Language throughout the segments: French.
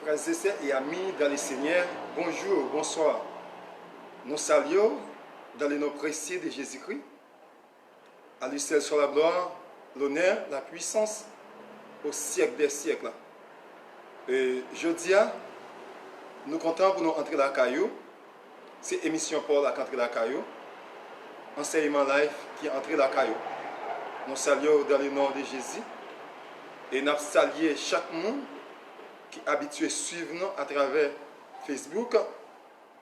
Frères et sœurs et amis dans le Seigneur, bonjour, bonsoir. Nous saluons dans le nom précieux de Jésus-Christ. À lui seul soit la gloire, l'honneur, la puissance au siècle des siècles. Jeudi, nous comptons pour nous entrer dans la caillou. C'est émission Paul à entrer dans la caillou. Enseignement live qui est entré dans la caillou. Nous saluons dans le nom de Jésus. Et nous saluons chaque monde qui est habitué à suivre nous à travers Facebook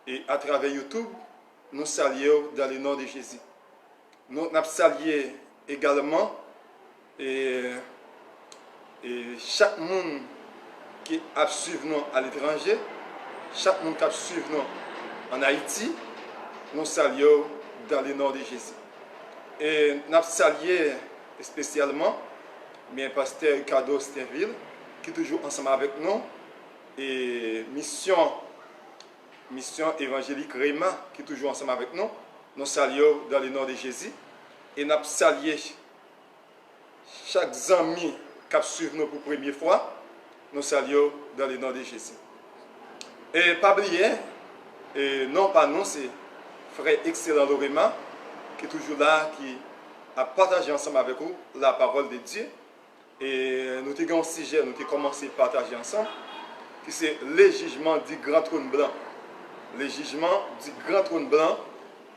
et à travers YouTube. Nous saluons dans le nom de Jésus. Nous saluons également et chaque monde qui a suivi nous à l'étranger, chaque monde qui a suivi nous en Haïti, nous saluons dans le nom de Jésus. Et nous saluons spécialement mes pasteurs Cadeau Sterville, qui est toujours ensemble avec nous, et mission évangélique Réma, qui est toujours ensemble avec nous. Nous saluons dans le nom de Jésus. Et nous saluons chaque ami qui a suivi nous pour la première fois. Nous saluons dans le nom de Jésus. Et pas oublier, non pas nous, c'est frère excellent Réma, qui est toujours là, qui a partagé ensemble avec vous la parole de Dieu. Et nous avons un sujet, nous avons commencé à partager ensemble, qui c'est le jugement du grand trône blanc. Le jugement du grand trône blanc,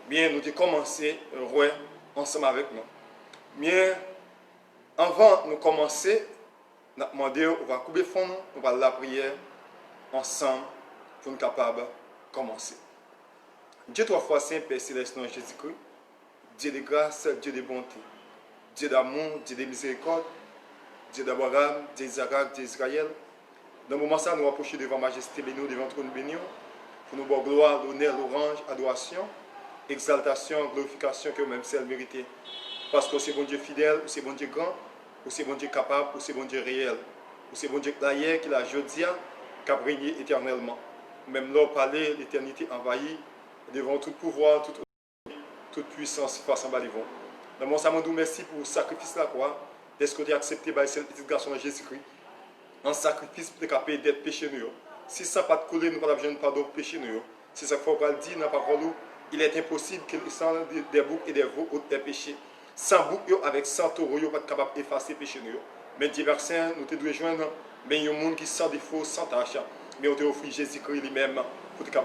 bien, nous avons commencé à voir ensemble avec nous. Bien, avant de commencer, nous avons demandé, on va couper le fond, on va la prière ensemble pour nous capables de commencer. Dieu trois fois saint, Père céleste, nom Jésus-Christ, Dieu de grâce, Dieu de bonté, Dieu d'amour, Dieu de miséricorde, Dieu d'Abraham, Dieu d'Isaac, Dieu d'Israël. Dans le moment ça, nous approchons devant Majesté bénie, devant trône béni, pour nous voir gloire, l'honneur, l'orange, adoration, exaltation, glorification que même celle méritée. Parce que c'est bon Dieu fidèle, c'est bon Dieu grand, c'est bon Dieu capable, c'est bon Dieu réel, c'est bon Dieu hier, qui l'a jeudi, qui a régné éternellement. Même l'or parler, l'éternité envahie, devant tout pouvoir, toute puissance face en bas devant. Dans mon moment ça, nous merci pour le sacrifice de la croix. Est-ce que tu as accepté par ce petit garçon de Jésus-Christ en sacrifice pour te capables d'être péché nous? Si ça n'a pas de coller, nous n'avons pas besoin de pardon pour péché nous. C'est ça qu'il faut dire dans la parole. Il est impossible qu'il y des boucs et des veaux ou des péchés. Sans boucs, avec 100 taureaux, ils ne sont pas capables d'effacer péché nous. Mais Dieu versant, nous te devons joindre il y a un monde qui sans défaut, sans tâche. Mais on te offre Jésus-Christ lui-même pour te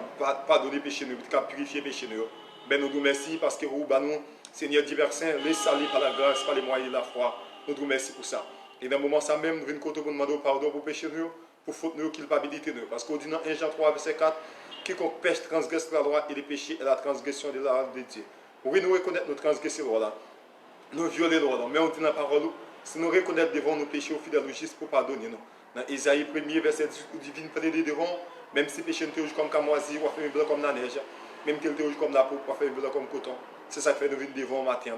pardonner péché nous, pour te purifier péché nous. Mais nous vous remercions parce que nous, Seigneur Dieu versant, les salis par la grâce, par les moyens de la foi. Nous vous remercions pour ça. Et dans le moment ça même, nous venons pour demander pardon pour péché nous, pour faute nous, culpabilité nous. Parce qu'on dit dans 1 Jean 3, verset 4, quiconque pêche transgresse la loi et les péchés est la transgression de la loi de Dieu. Oui, nous reconnaître nos transgressions là. Nous violer la loi. Mais on dit dans la parole, si nous reconnaître devant nos péchés au fidèle juste pour pardonner nous. Dans Isaïe 1er, verset 10, où divine plaider devant, même si péché nous comme camoisi, ou fait blanc comme la neige, même qu'il est comme la peau, ou fait blanc comme coton. C'est ça qui fait nous venir devant matin.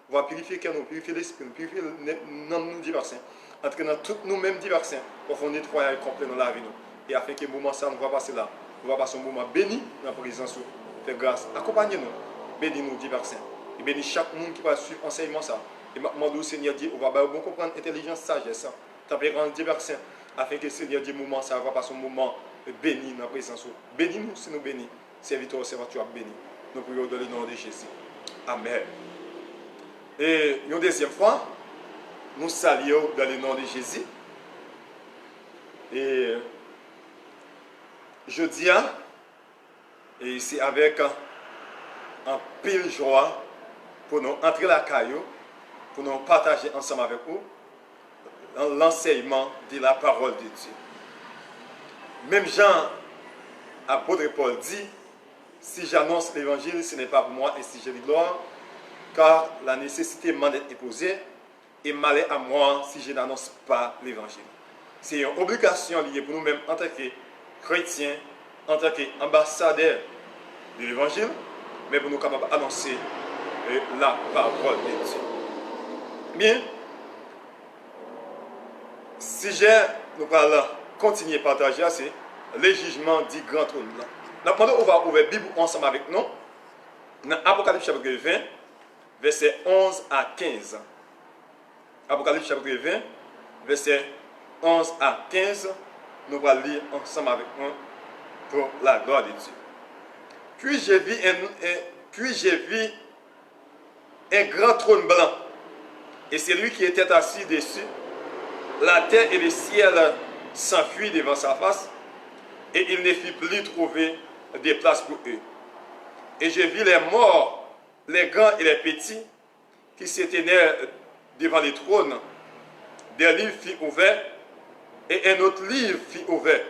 On va purifier le cœur, purifier l'esprit, purifier nous diversins. Entrer dans tous nous-mêmes diversins pour faire un nettoyage complet dans la vie. Et afin que le moment ça, nous va passer là. On va passer un moment béni dans la présence. Fais grâce. Accompagnez-nous. Bénis-nous diversins. Et bénis chaque monde qui va suivre l'enseignement ça. Et maintenant, au Seigneur Dieu, on va bon comprendre intelligence, sagesse. Tempérance diversins. Afin que le Seigneur Dieu, moment ça, va passer un moment béni dans la présence. Bénis-nous si nous bénis. Serviteur, serviteur, béni. Nous prions dans le nom de Jésus. Amen. Et une deuxième fois, nous saluons dans le nom de Jésus. Et je dis, et c'est avec un pile joie pour nous entrer la caillou, pour nous partager ensemble avec vous l'enseignement de la parole de Dieu. Même Jean, apôtre Paul dit, si j'annonce l'évangile, ce n'est pas pour moi et si j'ai de gloire, car la nécessité m'en est imposée et malheur à moi si je n'annonce pas l'évangile. C'est une obligation liée pour nous-mêmes en tant que chrétiens, en tant qu'ambassadeurs de l'évangile, mais pour nous capables d'annoncer la parole de Dieu. Bien, si nous allons continuer à partager, c'est le jugement du grand trône blanc. Maintenant, on va ouvrir la Bible ensemble avec nous, dans Apocalypse chapitre 20, versets 11 à 15. Apocalypse chapitre 20, versets 11 à 15. nous allons lire ensemble avec nous pour la gloire de Dieu. Puis j'ai vu un grand trône blanc, et c'est lui qui était assis dessus. La terre et le ciel s'enfuient devant sa face, et il ne fit plus trouver de place pour eux. Et j'ai vu les morts, les grands et les petits, qui se tenaient devant le trône. Des livres furent ouverts, et un autre livre fut ouvert.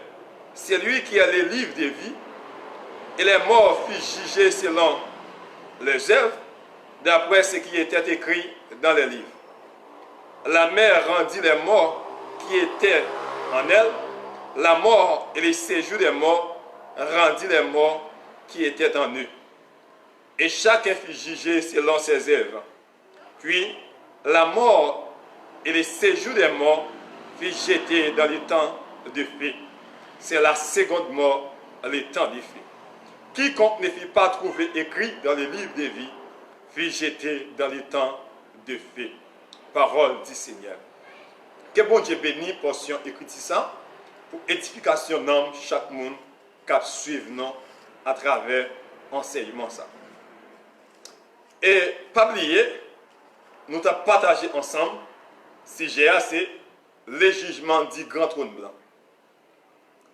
C'est lui qui a les livres de vie, et les morts furent jugés selon leurs œuvres, d'après ce qui était écrit dans les livres. La mer rendit les morts qui étaient en elle. La mort et les séjours des morts rendit les morts qui étaient en eux. Et chacun fut jugé selon ses œuvres. Puis la mort et les séjours des morts furent jetés dans le temps de feu. C'est la seconde mort, le temps de feu. Quiconque ne fut pas trouvé écrit dans le livre de vie fut jeté dans le temps de feu. Parole du Seigneur. Que bon Dieu bénisse portion écrite ça pour édification d'âme chaque monde qui suit nous à travers enseignement ça. Et pas oublier, nous avons partagé ensemble, CGA, c'est les jugements du grand trône blanc.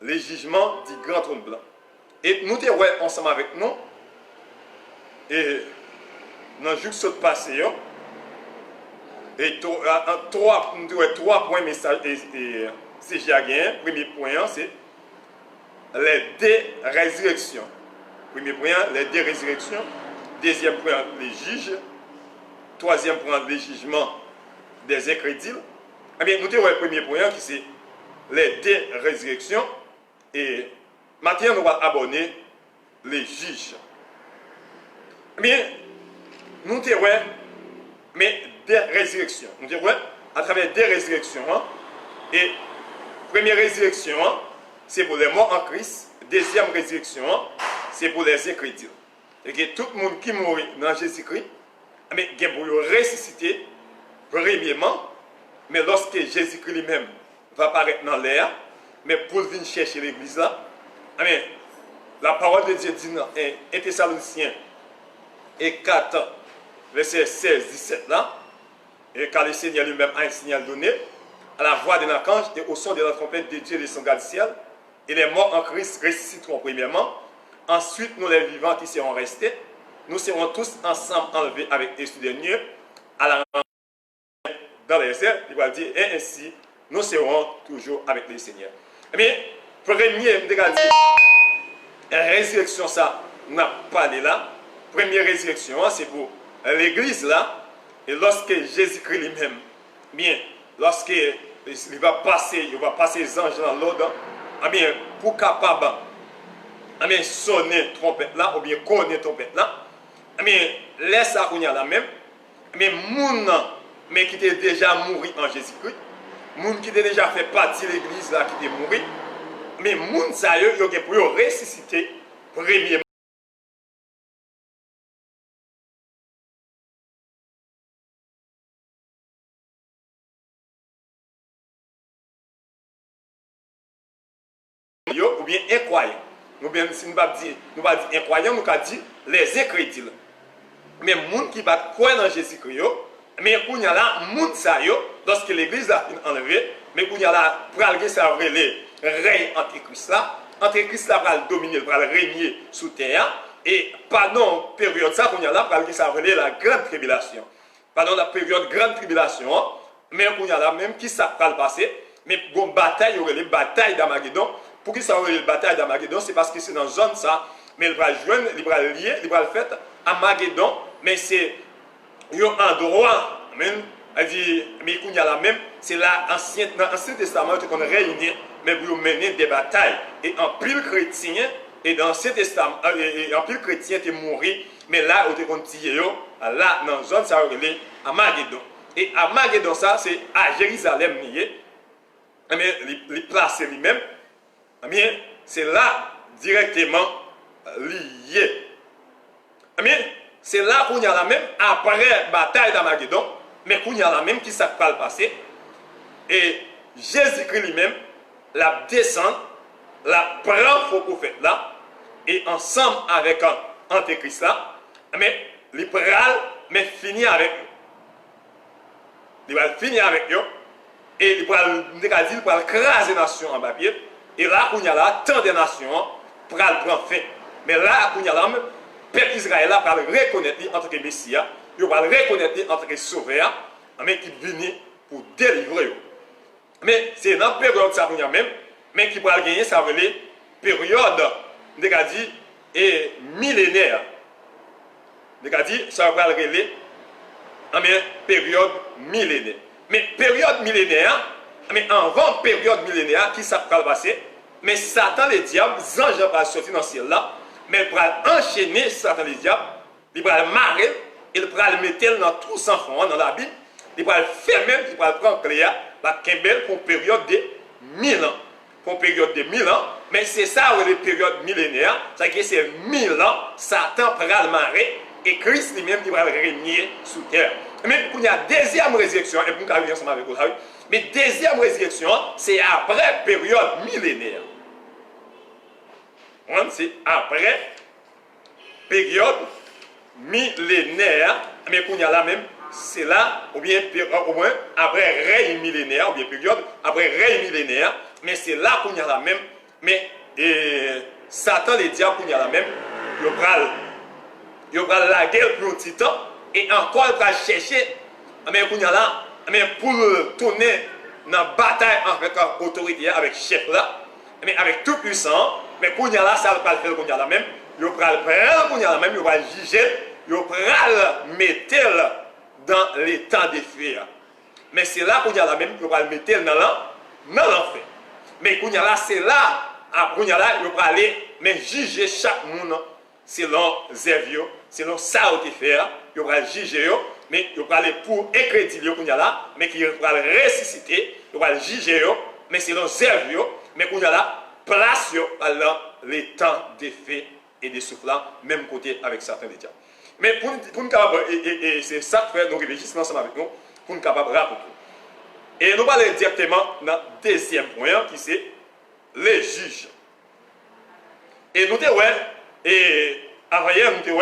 Les jugements du grand trône blanc. Et nous sommes ensemble avec nous, et dans le jour qui passé, et trois points message et CGA gain. Premier point, c'est les deux résurrections. Premier point, les deux résurrections. Deuxième point, les juges. Troisième point, les jugements des incrédules. Eh bien, nous avons le premier point qui c'est les deux résurrections. Et maintenant, nous allons aborder les juges. Eh bien, nous avons mais des résurrections. Nous avons à travers des résurrections. Et première résurrection, c'est pour les morts en Christ. Deuxième résurrection, c'est pour les incrédules. Et que tout le monde qui mourit dans Jésus-Christ, mais il pour ressusciter, premièrement, mais lorsque Jésus-Christ lui-même va apparaître dans l'air, mais pour venir chercher l'église là, la parole de Dieu dit dans 1 Thessaloniciens et 4, verset 16-17 là, et quand le Seigneur lui-même a un signal donné, à la voix de l'archange et au son de la trompette de Dieu et son garde du ciel, et les morts en Christ ressusciteront premièrement. Ensuite, nous les vivants qui seront restés, nous serons tous ensemble enlevés avec Jésus de Dieu à la dans les airs. Il va dire, et ainsi, nous serons toujours avec le Seigneur. Eh bien, premier, résurrection, ça n'a pas de là. Première résurrection, c'est pour l'église là. Et lorsque Jésus-Christ lui-même, bien, lorsqu'il va passer les anges dans l'ordre, eh bien, pour capable sonner trompette là, ou bien connaître trompette là, mais laisse ça qu'on y a là même, mais moun mais qui était déjà mort en Jésus-Christ, moun qui était déjà fait partie de l'église là qui était mort, mais moun ça yo pour ressusciter premièrement. Ou bien incroyants. Nous bien si nous pas dire incroyants, nous pas dire les incrédules. Mais moun qui va croire dans Jésus-Christ, mais qu'on y a là moun ça yo lorsque l'église a enlevé, mais qu'on y a là pral ça relé règne antéchrist là va dominer, va régner sous terre et pendant période ça qu'on y a là pral ça relé la grande tribulation. Pendant la période grande tribulation, mais qu'on y a là même qui ça va passer, mais une bataille, il y aura les batailles d'Armageddon. Pour qui ça aurait une bataille d'Armageddon, c'est parce que c'est dans une zone ça, mais il va joindre, il va lier, il va le faire Armageddon, mais c'est un endroit, amen, elle dit, mais il y a la même, c'est là, dans l'Ancien Testament, qu'on réunit, mais pour mener des batailles. Et en pile chrétien, et dans l'Ancien Testament, et en pile chrétien, tu es mort, mais là, où tu es là, dans une zone, ça aurait été Armageddon. Et Armageddon, ça, c'est à Jérusalem, mais il place lui-même. C'est là directement lié. C'est là qu'on y a la même, après la bataille d'Armageddon, mais qu'on y a la même qui s'est pas passé. Et Jésus-Christ lui-même, la descend, la prend faux prophète là, et ensemble avec Antéchrist là, mais il pral, mais finir avec eux. Il va finir avec eux, et il va craser les nations en papier, et là, il y a là, tant de nations, pral prend fin. Mais là, il y a là, le peuple Israël va reconnaître en tant que Messie, il va reconnaître en tant que sauveur, mais qui vient pour délivrer eux. Mais c'est dans la période ça même, mais qui pourra gagner, ça veut dire période, et millénaire. Ça va dire période millénaire. Mais période millénaire, mais avant période millénaire, qui ça va passer? Mais Satan les diables, anges va sortir dans ce ciel là, mais il va enchaîner Satan les diables, il va le marrer, il va le mettre dans tout sans fond dans la Bible, il va le faire même, il va le prendre clair, la Kimbel pour une période de 1000 ans. Pour une période de 1000 ans, mais c'est ça où les périodes millénaires, c'est-à-dire que c'est 1000 ans, Satan va le marrer, et Christ lui-même il va régner sous terre. Mais il y a deuxième résurrection, et pour nous venir ensemble avec vous, mais deuxième résurrection, c'est après période millénaire. C'est après période millénaire, mais il y a là même, c'est là, ou bien au moins après règne millénaire, ou bien période après règne millénaire, mais c'est là qu'il y a la même, mais Satan, les diables, qu'il y a la même, il va la guerre pour un petit temps, et encore il va chercher, mais qu'il y a là, mais pour tourner dans la bataille avec l'autorité, avec le chef là, mais avec tout puissant, mais qu'il y a là, ça va le faire qu'il y a la même, il va le prendre qu'il y a la même, il va le juger, il va le mettre dans les temps de feu. Mais c'est là qu'il y a la même, il va le mettre dans l'enfer. Mais qu'il y a là, c'est là, qu'il y a là, il va aller, mais juger chaque monde selon Zévio, selon ça qu'il fait, il va juger, mais il va aller pour écréditer qu'il y a là, mais qu'il va ressusciter, il va juger, mais selon Zévio, mais qu'il y a là, place dans les temps de feu et de soufflant, même côté avec certains des diables. Mais pour nous capables, et c'est ça que nous réfléchissons ensemble avec nous, pour nous capables de rapporter. Et nous allons aller directement dans le deuxième point, qui c'est les juges. Et nous disons, et avant hier, nous disons,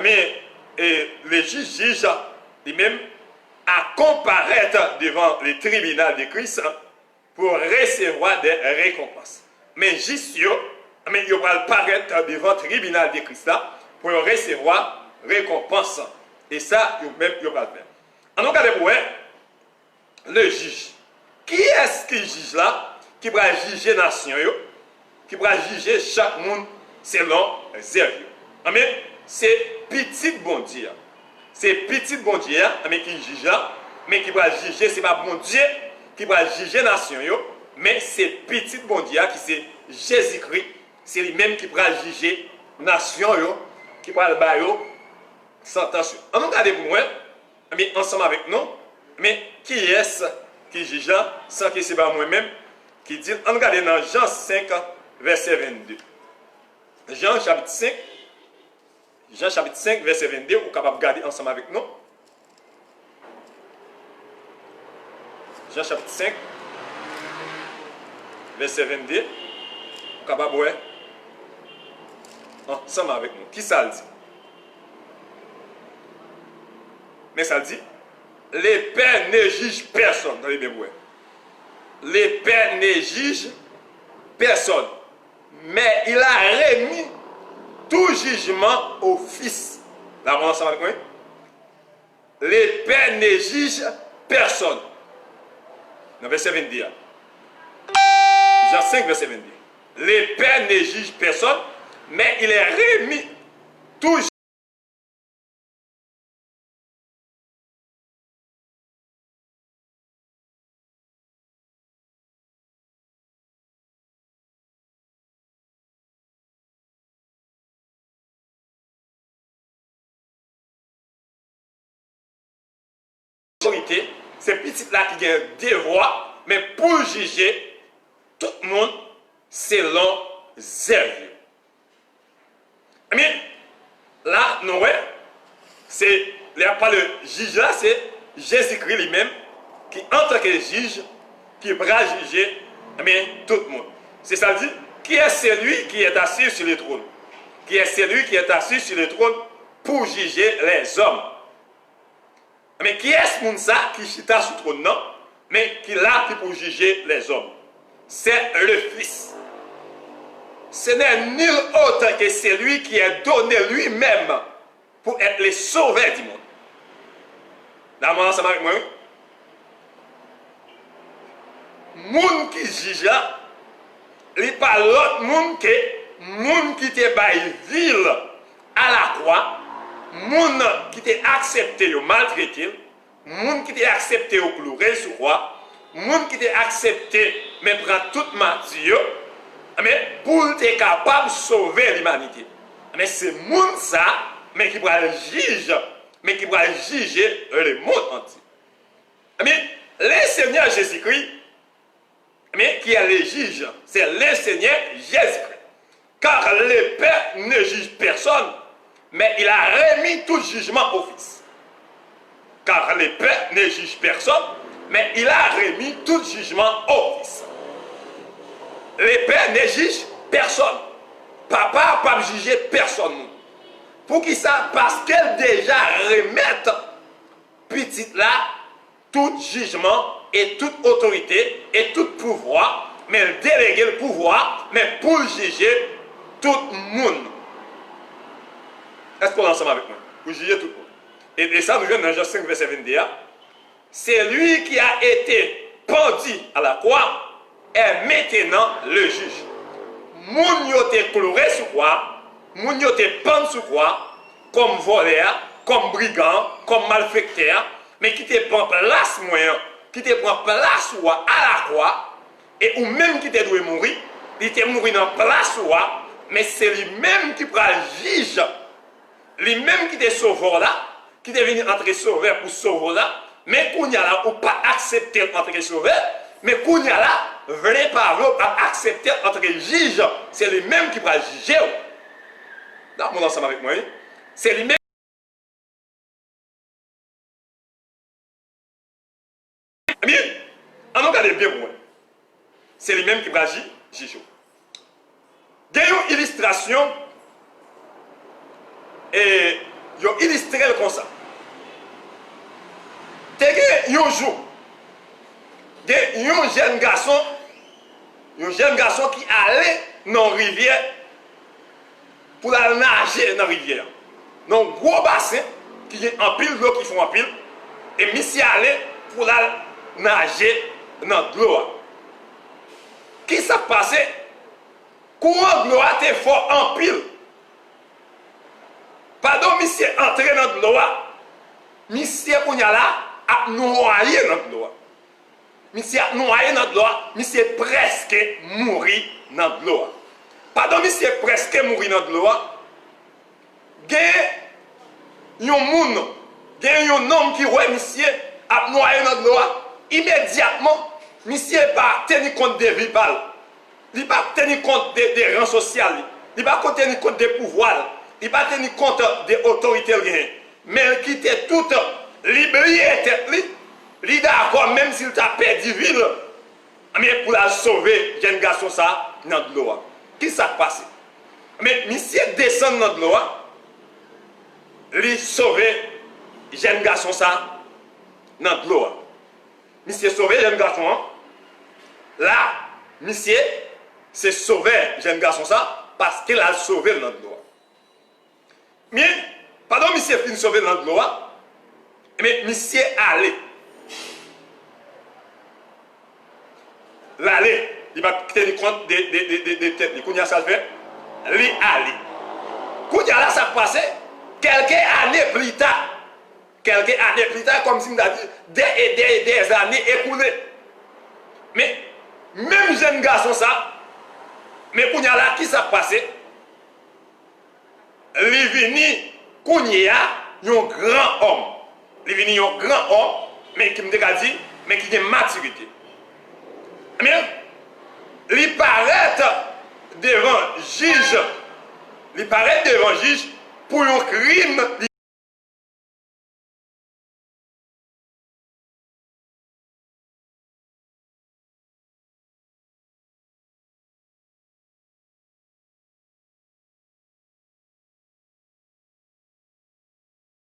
mais les juges jugent lui-même à comparaître devant les tribunaux de Christ pour recevoir des récompenses. Mais juste, mais ils vont paraître devant le tribunal de Christ pour recevoir récompense. Et ça, ils vont le faire. En tout cas, le juge. Qui est-ce qui juge là? Qui va juger la nation? Qui va juger chaque monde selon Zévio? Amen. C'est petit bon Dieu. C'est petit bon Dieu qui juge là. Mais qui va juger, ce n'est pas bon Dieu qui va juger la nation. Mais c'est petit bon Dieu qui c'est Jésus-Christ. C'est lui-même qui va juger la nation. Qui va le bailler sentence. En tout cas, mais ensemble avec nous. Mais qui est-ce qui juge sans que ce soit moi-même qui dit, on regarde dans Jean 5, verset 22. Jean chapitre 5, verset 22, vous êtes capable de regarder ensemble avec nous. Jean chapitre 5, verset 22, vous êtes capable de voir ensemble avec nous. Qui ça le dit? Mais ça le dit, les pères ne jugent personne. Dans les Bibles. Les pères ne jugent personne. Mais il a remis tout jugement au Fils. Là, on ensemble avec moi. Les pères ne jugent personne. Dans verset 22. Jean 5, verset 22. Les pères ne jugent personne, mais il a remis tout jugement. C'est petit là qui a des voix, mais pour juger tout le monde selon Zévio. Mais là, nous voyons, c'est pas le juge là, c'est Jésus-Christ lui-même qui, en tant que juge, qui va juger tout le monde. C'est ça dit, qui est celui qui est assis sur le trône? Qui est celui qui est assis sur le trône pour juger les hommes? Mais qui est ce monde ça qui chita sur le trône, non? Mais qui l'a pour juger les hommes? C'est le Fils. Ce n'est nul autre que celui qui est donné lui-même pour être le sauveur du monde. D'accord ensemble avec moi? Moun qui juge là, il n'est pas l'autre monde que moun qui te baille ville à la croix, moun qui te accepté ou maltraité, moun qui te accepté ou cloué sur croix, moun qui te accepté mais prend toute matière, mais pour être capable de sauver l'humanité. Mais c'est moun ça, mais qui va juger, mais qui va juger le monde entier. Mais le Seigneur Jésus-Christ, mais qui est le juge, c'est le Seigneur Jésus-Christ. Car le Père ne juge personne, mais il a remis tout jugement au Fils. Car le Père ne juge personne, mais il a remis tout jugement au Fils. Le Père ne juge personne. Papa n'a pas jugé personne. Pour qui ça? Parce qu'elle déjà remet petit là tout jugement et toute autorité et tout pouvoir, mais elle délègue le pouvoir, mais pour juger tout le monde. Est-ce qu'on est ensemble avec moi? Pour juger tout le monde. Et ça nous vient dans Jean 5, verset 21. C'est lui qui a été pendu à la croix est maintenant le juge. Moun yo te cloué sur croix, moun yo te pendu sur croix, comme voleur, comme brigand, comme malfecteur, mais qui te prend place moyen, qui te prend place à la croix, et ou même qui te doit mourir, il te mourir dans place mais c'est lui-même qui prend le juge, lui-même qui te sauve là, qui te venu entrer sauveur pour sauver là, mais qu'on y a là ou pas accepter entrer sauveur, mais qu'on y a là, venez par là à accepter entrer juge, c'est lui-même qui prend juger. Là, mon ensemble avec moi, c'est lui-même. Bien, on regarde bien pour moi. C'est lui-même qui va juger. Il y a une illustration et il a illustré comme ça. Il y a un jour, il y a un jeune garçon qui allait dans la rivière pour aller nager dans la rivière. Dans un gros bassin qui est en pile d'eau qui font en pile. Et monsieur allait pour aller nager dans l'eau. Qui s'est passé? Courant de l'eau était fort en pile. Pardon, monsieur entré dans l'eau. Monsieur là a noyé dans l'eau. Monsieur a noyé dans l'eau. Monsieur presque mouru dans l'eau. Pardon, monsieur presque mouru dans l'eau. Il y a un homme qui voit monsieur a noyé dans l'eau. Immédiatement, monsieur n'a pas tenu compte des vipales. Il n'a pas tenu compte des rangs sociaux. Il n'a pas tenu compte des pouvoirs. Il n'a pas tenu compte des autorités. Mais il quittait tout, libéré tête. Il est d'accord, même s'il t'a perdu ville, mais pour la sauver, jeune garçon ça, dans l'eau. Qui s'est passé? Mais monsieur descend dans l'eau, il sauve jeune garçon ça, dans l'eau. Monsieur sauvé jeune garçon. Là, monsieur c'est sauvé jeune garçon ça parce qu'il a sauvé notre loi. Mais, pardon, monsieur fin sauvé notre loi, mais monsieur allé. L'aller, il va tenir compte des têtes. Il y a ça le fait, lui allé. Quand il y a là ça passé, quelques années plus tard, comme si on a dit, des années écoulées. Mais, même jeune garçon ça, mais quand il y a là qui s'est passé, il est venu, quand il y a un grand homme. Il est venu un grand homme, mais qui me dit, mais qui a une maturité. Mais, il paraît devant juge, pour un crime.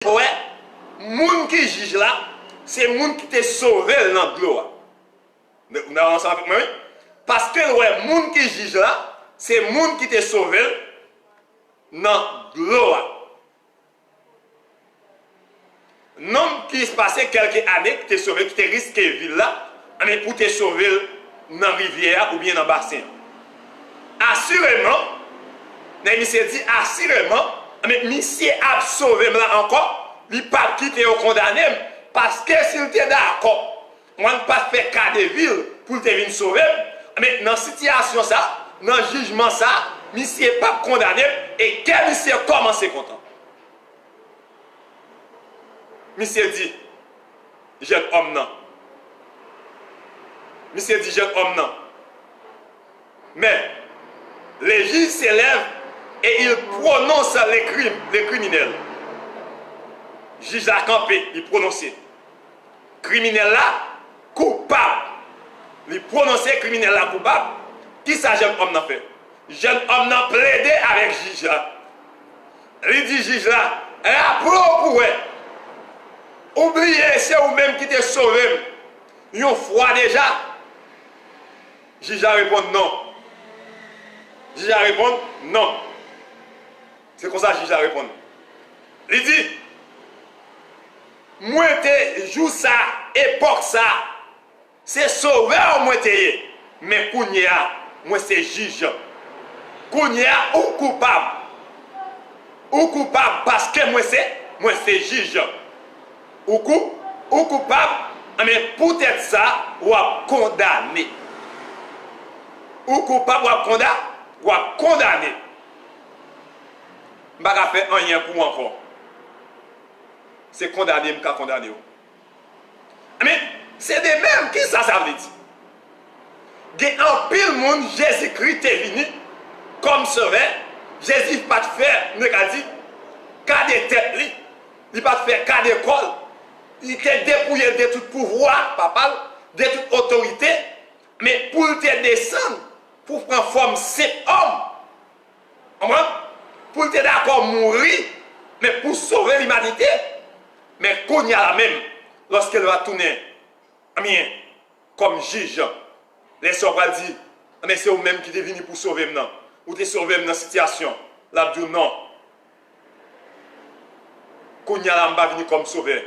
Ouais, moun qui juge là, c'est moun qui t'a sauvé dans l'eau. Vous avez ensemble avec moi? Parce que ouais, moun qui juge là, c'est moun qui t'a sauvé dans l'eau. Non qui se passait quelques années, qui t'a sauvé, qui t'a risqué ville là, mais pour te sauver dans la rivière ou bien dans le bassin. Assurément, monsieur dit assurément, mais monsieur a sauvé là encore, il n'a pas quitté au condamné, parce que s'il était d'accord, on ne pas faire cas de ville pour te venir sauver, mais dans cette situation ça, dans le jugement ça, monsieur n'est pas condamné, et quel monsieur commence content. Monsieur dit, jeune homme non. Monsieur dit, jeune homme non. Mais, les juges s'élèvent et ils prononcent les criminels. Juge a campé, il prononce. Criminel là, coupable. Il prononce criminel là, coupable. Qui ça, jeune homme n'a fait? Jeune homme n'a plaidé avec juge là. Il dit, juge là, approprié. Oubliez, c'est vous-même qui t'es sauvé. Une fois déjà. Juge a répondu non. Juge a répondu non. C'est comme ça que juge a répondu. Il dit, moi te joue ça, époque ça, c'est sauveur moi te, mais kounya, moi c'est juge. Kounya ou coupable. Ou coupable parce que moi c'est juge. Ou coupable, mais peut-être ça, ou à condamner. Ou coupable ou à condamner. Je ne vais pas faire rien pour moi encore. C'est condamner, je vais condamner. Mais c'est de même qui ça veut dire. Il y a un pile monde, Jésus-Christ est venu comme sauveur. Jésus n'a pas fait, il a dit, cas de tête, il n'a pas fait cas d'école. Il était dépouillé de tout pouvoir, papa, de toute autorité, mais pour te descendre, pour prendre forme simple homme, pour te d'accord mourir, mais pour sauver l'humanité, mais qu'on y a la même, lorsqu'elle va tourner, comme juge, les sauveurs disent, mais c'est vous-même qui êtes venu pour sauver maintenant, ou te sauver dans la situation, là, dit non, qu'on y a là, je venir comme sauveur.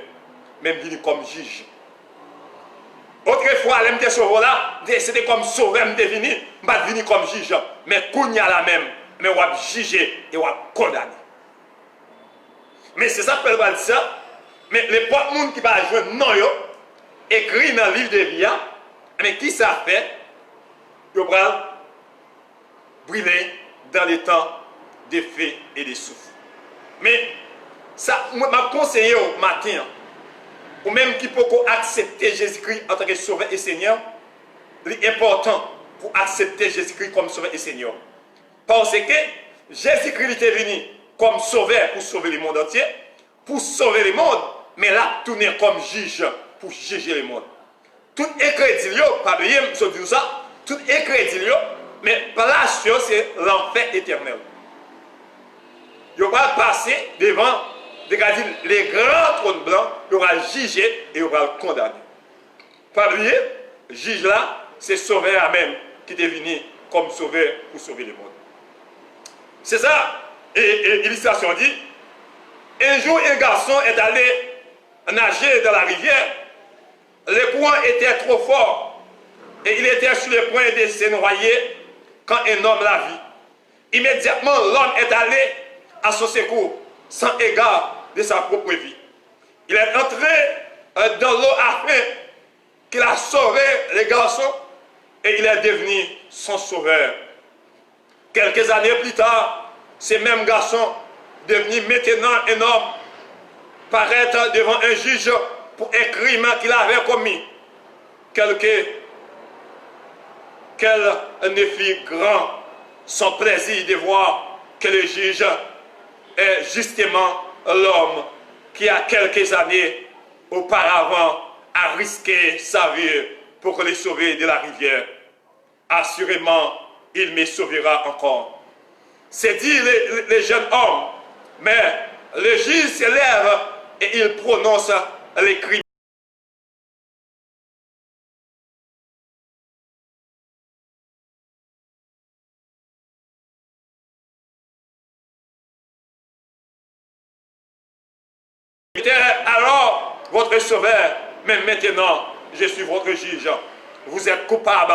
Même venu comme juge. Autrefois, l'MT sauveur là, c'était comme sauveur, je venu, je venu comme juge. Mais Kounia la même, mais on va juger et on va condamner. Mais c'est ça que je dire ça. Mais les pauvres gens qui va jouer non, écrit dans le livre de vie, mais qui ça fait? Ils vont brûler dans les temps des feux et des souffles. Mais ça, m'a conseillé au matin, ou même qui peut accepter Jésus-Christ en tant que sauveur et Seigneur, l'important pour accepter Jésus-Christ comme sauveur et Seigneur. Parce que Jésus-Christ était venu comme sauveur pour sauver le monde entier, pour sauver le monde, mais là, tourner comme juge pour juger le monde. Tout est crédit, pas oublier, je dis ça, tout est crédit, mais place, c'est l'enfer éternel. Il va passer devant les grands trônes blancs, il va juger et il va le condamner. Pas oublier, juge là, c'est sauveur même qui est venu comme sauveur pour sauver le monde. C'est ça, et l'illustration dit, un jour un garçon est allé nager dans la rivière, le courant était trop fort et il était sur le point de se noyer quand un homme l'a vu. Immédiatement, l'homme est allé à son secours sans égard de sa propre vie. Il est entré dans l'eau afin qu'il a sauvé le garçon et il est devenu son sauveur. Quelques années plus tard, ce même garçon, devenu maintenant un homme, paraître devant un juge pour un crime qu'il avait commis. Quel ne fit grand son plaisir de voir que le juge est justement l'homme qui a quelques années auparavant a risqué sa vie pour le sauver de la rivière. Assurément, il me sauvera encore. C'est dit le jeune homme, mais le juge se lève et il prononce les crimes. Alors, votre sauveur, mais maintenant, je suis votre juge. Vous êtes coupable.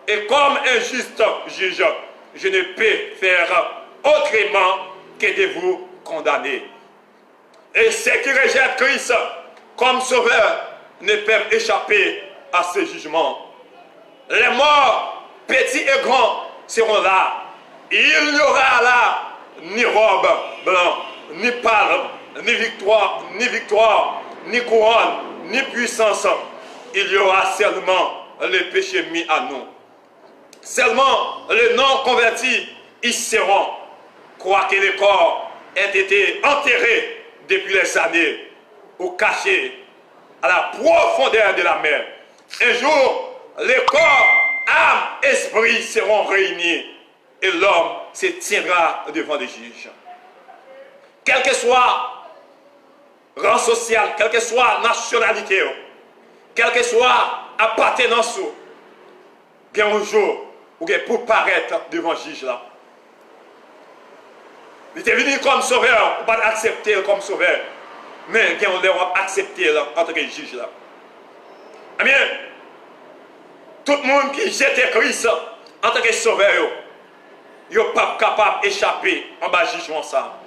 Et comme un juste juge, je ne peux faire autrement que de vous condamner. Et ceux qui rejettent Christ comme sauveur ne peuvent échapper à ce jugement. Les morts, petits et grands, seront là. Il n'y aura là ni robe blanche, ni palme, ni victoire, ni couronne, ni puissance. Il y aura seulement les péchés mis à nous. Seulement les non-convertis y seront, quoique les corps aient été enterrés depuis les années ou cachés à la profondeur de la mer. Un jour, les corps, âme, esprit seront réunis et l'homme se tiendra devant des juges. Quel que soit rang social, quelle que soit nationalité, quelle que soit appartenance, il y a un jour où pour paraître devant le juge là. Il est venu comme sauveur, on ne pas accepter comme sauveur, mais on va accepter en tant que juge là. Eh bien, tout le monde qui jette Christ en tant que sauveur, il n'est pas capable d'échapper en bas du jugement ça.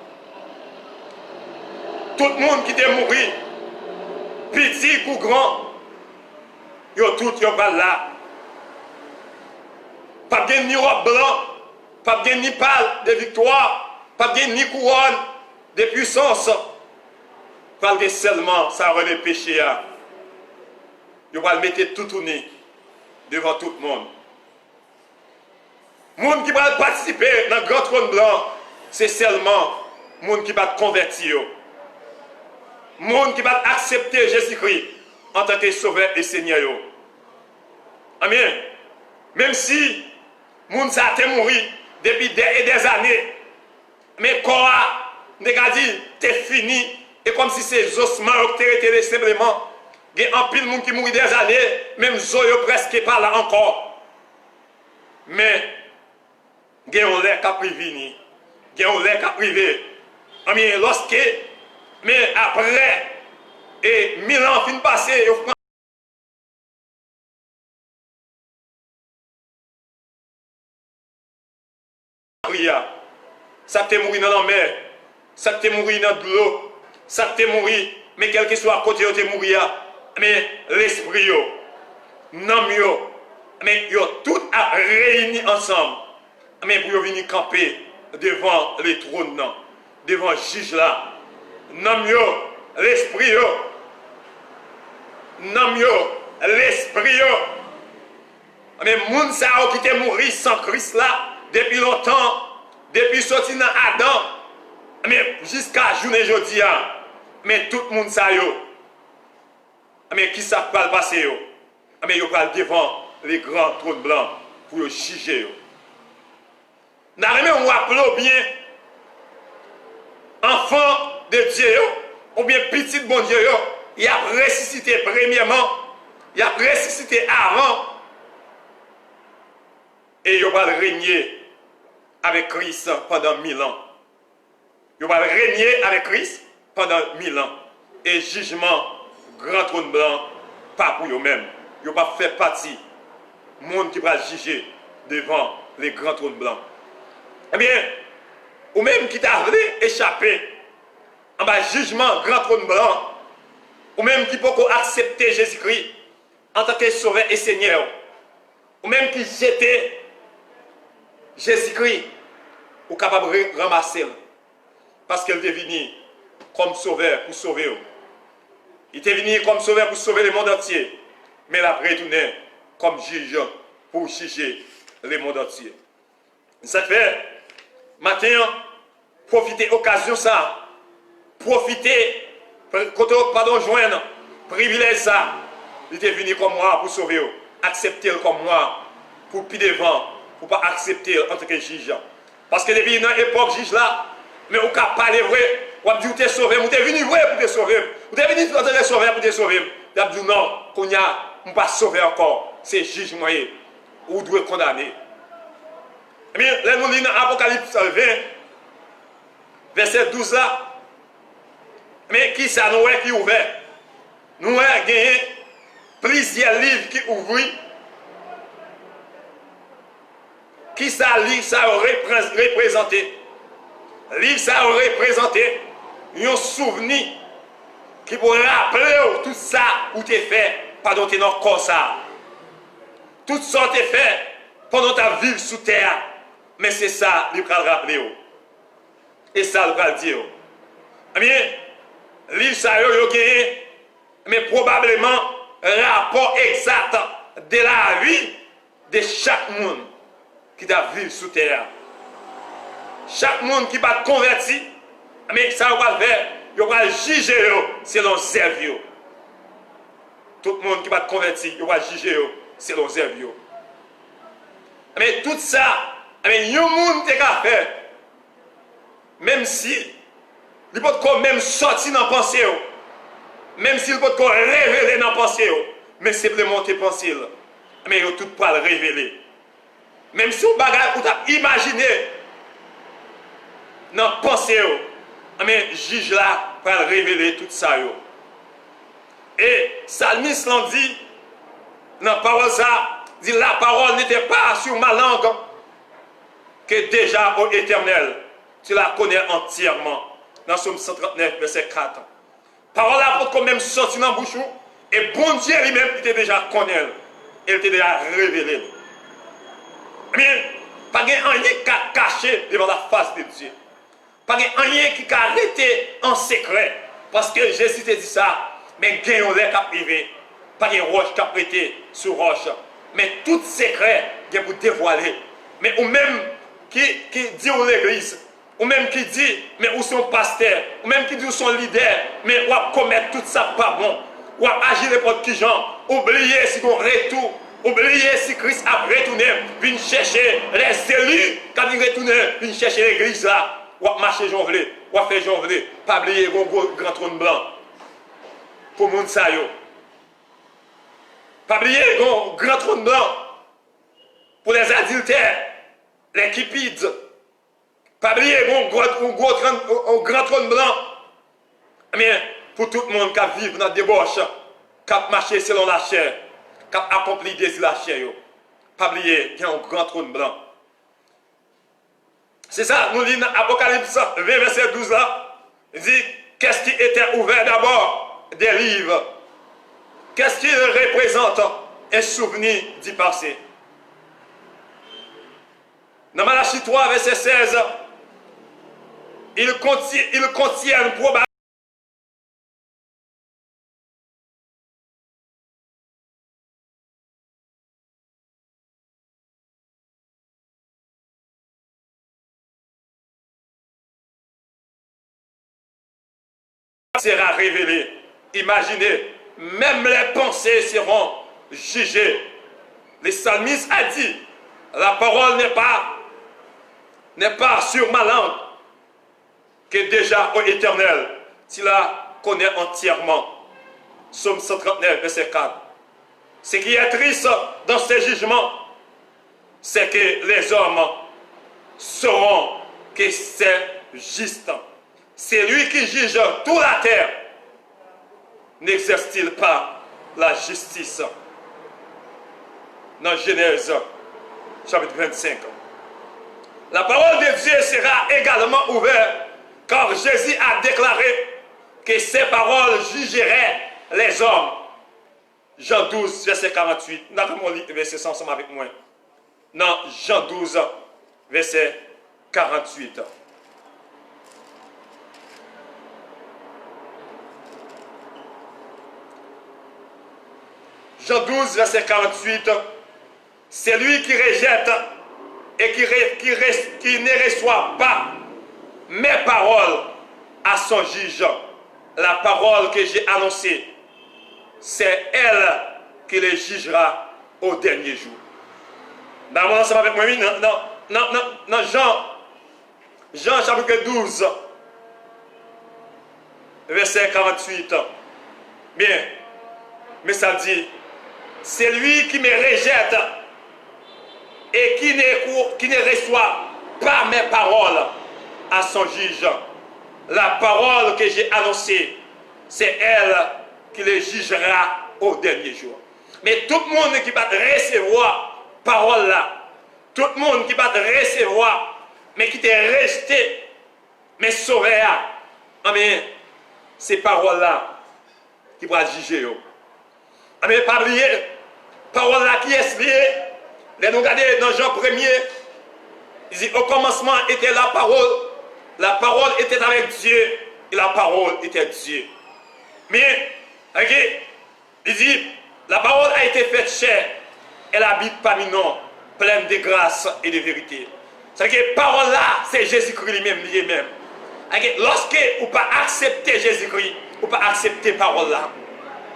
Tout le monde qui est mort, petit ou grand, tout va là. Pas de ni robe blanc, pas de ni pâle de victoire, pas de ni couronne de puissance. Pas de seulement ça aurait les péchés. Il va le mettre tout tourné devant tout le monde. Les gens qui va participer dans le grand trône blanc, c'est seulement les gens qui va convertir. Les gens qui va accepter Jésus-Christ en tant que sauveur et Seigneur. Amen. Même si les gens ont mouru depuis des années, mais quand on a dit c'est fini, et comme si ces ossements étaient retirés simplement, il y a un pile de monde qui mourent des années, même Zoyo presque pas là encore. Mais il y a un lait qui a privé, il y a un lait qui a privé. Mais lorsque, mais après, et 1000 ans fin passé, ça t'est mouru dans la mer, ça t'est mouru dans de l'eau, ça t'est mouru, mais quel que soit à côté, t'es mouru, mais l'esprit, l'âme, mais ils tout réuni ensemble, mais pour venir camper devant les trônes, devant le juge là, l'âme, l'esprit, l'âme, l'esprit, mais les gens qui étaient morts sans Christ là, depuis longtemps, depuis sorti dans Adam, mais jusqu'à journée aujourd'hui, mais tout le monde sait, mais qui savent pas le passer, mais ils parlent devant les grands trônes blancs pour juger. Nous avons rappelé bien, enfant de Dieu, ou bien petit bon Dieu, il a ressuscité premièrement, il a ressuscité avant, et il va régner avec Christ pendant 1000 ans. Il va régner avec Christ pendant 1000 ans. Et jugement, grand trône blanc, pas pour eux-mêmes. Ils ne vont pas faire partie du monde qui va juger devant les grands trônes blancs. Eh bien, ou même qui t'a voulu échapper en bas jugement, grand trône blanc, ou même qui peut accepter Jésus-Christ en tant que sauveur et Seigneur, ou même qui jetait Jésus-Christ, ou capable de ramasser, parce qu'il est venu comme sauveur pour sauver. Il est venu comme sauveur pour sauver le monde entier, mais il a retourné comme juge pour juger le monde entier. Ça fait, matin, profiter de l'occasion ça, profiter, pardon, joindre, privilège ça, il est venu comme moi pour sauver, accepter comme moi pour pied devant, pour ne pas accepter en tant que juge. Parce que depuis une époque juge là, mais on ne peut pas parler vrai, ou a dit ou t'es sauvé, ou t'es venu ouais pour te sauver, ou t'es venu pour te sauver pour te sauver. Il a dit non, qu'on y a, on pas sauver encore, c'est jugement ou doit condamner. Eh bien, là nous lisons Apocalypse 20, verset 12 là. Mais qui ça nous est qui ouvert? Nous avons gagné plusieurs livres qui ouvrent. Qui ça livre ça aurait représenté? Livre ça aurait représenté un souvenir qui pourrait rappeler tout ça où tu es fait pendant tes corps ça. Tout ça tu fait pendant ta vie sous terre. Mais c'est ça qu'il va rappeler. Et ça il va dire. Eh bien, livre ça a gagné, mais probablement rapport exact de la vie de chaque monde qui doit vivre sous terre. Chaque monde qui va convertir, mais ça va faire, il va juger selon ses vies. Tout le monde qui va convertir, il va juger selon ses vies. Mais tout ça, mais il y a un monde qui a fait, même si il peut quand même sortir dans la pensée, même s'il peut quand révéler dans la pensée, mais simplement tes pensées, mais il tout pas le révéler. Même si on bagage ou t'as imaginé dans la pensée, mais juge là pour révéler tout ça. Et Salmis l'en dit, dans la parole ça, dit la parole n'était pas sur ma langue, que déjà au éternel, tu la connais entièrement. Dans Somme 139, verset 4. Parole là pour quand même sortir dans la bouche, et bon Dieu lui-même était déjà connu, il était déjà révélé. Mais pas de rien qui a caché devant la face de Dieu. Pas de rien qui a arrêté en secret. Parce que Jésus t'a dit ça. Mais il y a un lait qui a privé. Pas de roche qui a prêté sur roche. Mais tout secret, il y a pour dévoiler. Mais ou même qui dit à l'église, ou même qui dit, mais où sont pasteur, ou même qui dit où sont leader, mais ou commettre tout ça pas bon. Ou agir n'importe qui genre. Oubliez si on retour. Oubliez si Christ a retourné, vient chercher les élus, quand il retourne, vient chercher l'église là, ou marcher jonglé, ou faire jonglé, pas oublier un grand trône blanc. Pour moun sa yo. Pas oublier un grand trône blanc. Pour les adultères, les cupides. Pas oublier un grand trône blanc. Mais pour tout le monde qui vit dans la débauche, qui marche selon la chair, qui a accompli des désir la chair. Pas oublier, il y a un grand trône blanc. C'est ça, nous lisons Apocalypse 20, verset 12 là. Il dit, qu'est-ce qui était ouvert d'abord? Des livres. Qu'est-ce qui représente? Un souvenir du passé. Dans Malachie 3, verset 16, il contient probablement sera révélé. Imaginez, même les pensées seront jugées. Le psalmiste a dit, la parole n'est pas sur ma langue, que déjà au éternel, tu la connais entièrement. Psaume 139, verset 4. Ce qui est triste dans ces jugements, c'est que les hommes sauront que c'est juste. C'est lui qui juge toute la terre. N'exerce-t-il pas la justice? Dans Genèse, chapitre 25. La parole de Dieu sera également ouverte, car Jésus a déclaré que ses paroles jugeraient les hommes. Jean 12, verset 48. Nous avons lu verset 100 ensemble avec moi. Dans Jean 12, verset 48. Jean 12, verset 48, c'est lui qui rejette et qui ne reçoit pas mes paroles à son juge. La parole que j'ai annoncée, c'est elle qui les jugera au dernier jour. Dans mon ensemble avec moi, dans Jean chapitre 12, verset 48. Bien, mais ça dit, c'est lui qui me rejette et qui ne reçoit pas mes paroles à son juge. La parole que j'ai annoncée, c'est elle qui le jugera au dernier jour. Mais tout le monde qui va recevoir parole là, tout le monde qui va recevoir, mais qui t'est resté, mais sauvé, amen, ces paroles là qui vont juger. Amen, pas oublier, parole là qui est liée, les nous regarder dans Jean 1er, il dit au commencement était la parole était avec Dieu, et la parole était Dieu. Mais, ok, il dit, la parole a été faite chair, elle habite parmi nous, pleine de grâce et de vérité. C'est-à-dire que parole là, c'est Jésus-Christ lui-même. Okay? Lorsque vous pas accepter Jésus-Christ, vous pas accepter parole là.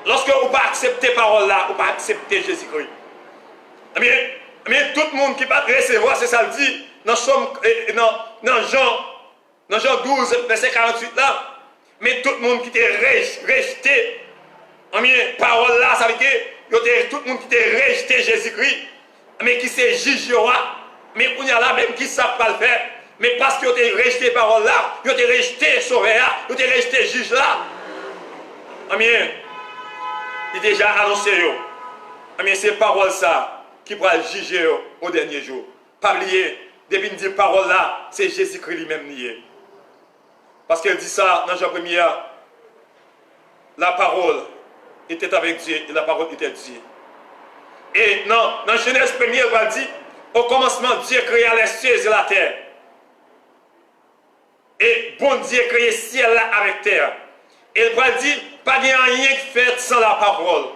Lorsque vous pas accepter parole là, vous pas accepter Jésus-Christ. Mais tout le monde qui va recevoir, c'est ça le dit, dans Jean 12, verset 48 là, mais tout le monde qui était rejeté, parole là, ça veut dire tout le monde qui était rejeté Jésus-Christ, mais qui s'est jugé, mais on y a là même qui ne savent pas le faire, mais parce qu'ils ont rejeté parole là, ils ont rejeté sauvé là, ils ont rejeté juge là. Il est déjà annoncé, c'est parole ça qui pourra juger au dernier jour. Pas oublier, depuis qu'il dit parole là, c'est Jésus-Christ lui-même lié. Parce qu'elle dit ça dans Jean 1er, la parole était avec Dieu et la parole était Dieu. Et dans Genèse 1er, elle va dire, au commencement, Dieu créa les cieux et la terre. Et bon Dieu créa ciel là avec terre. Et elle va dire, pas de rien qui fait sans la parole.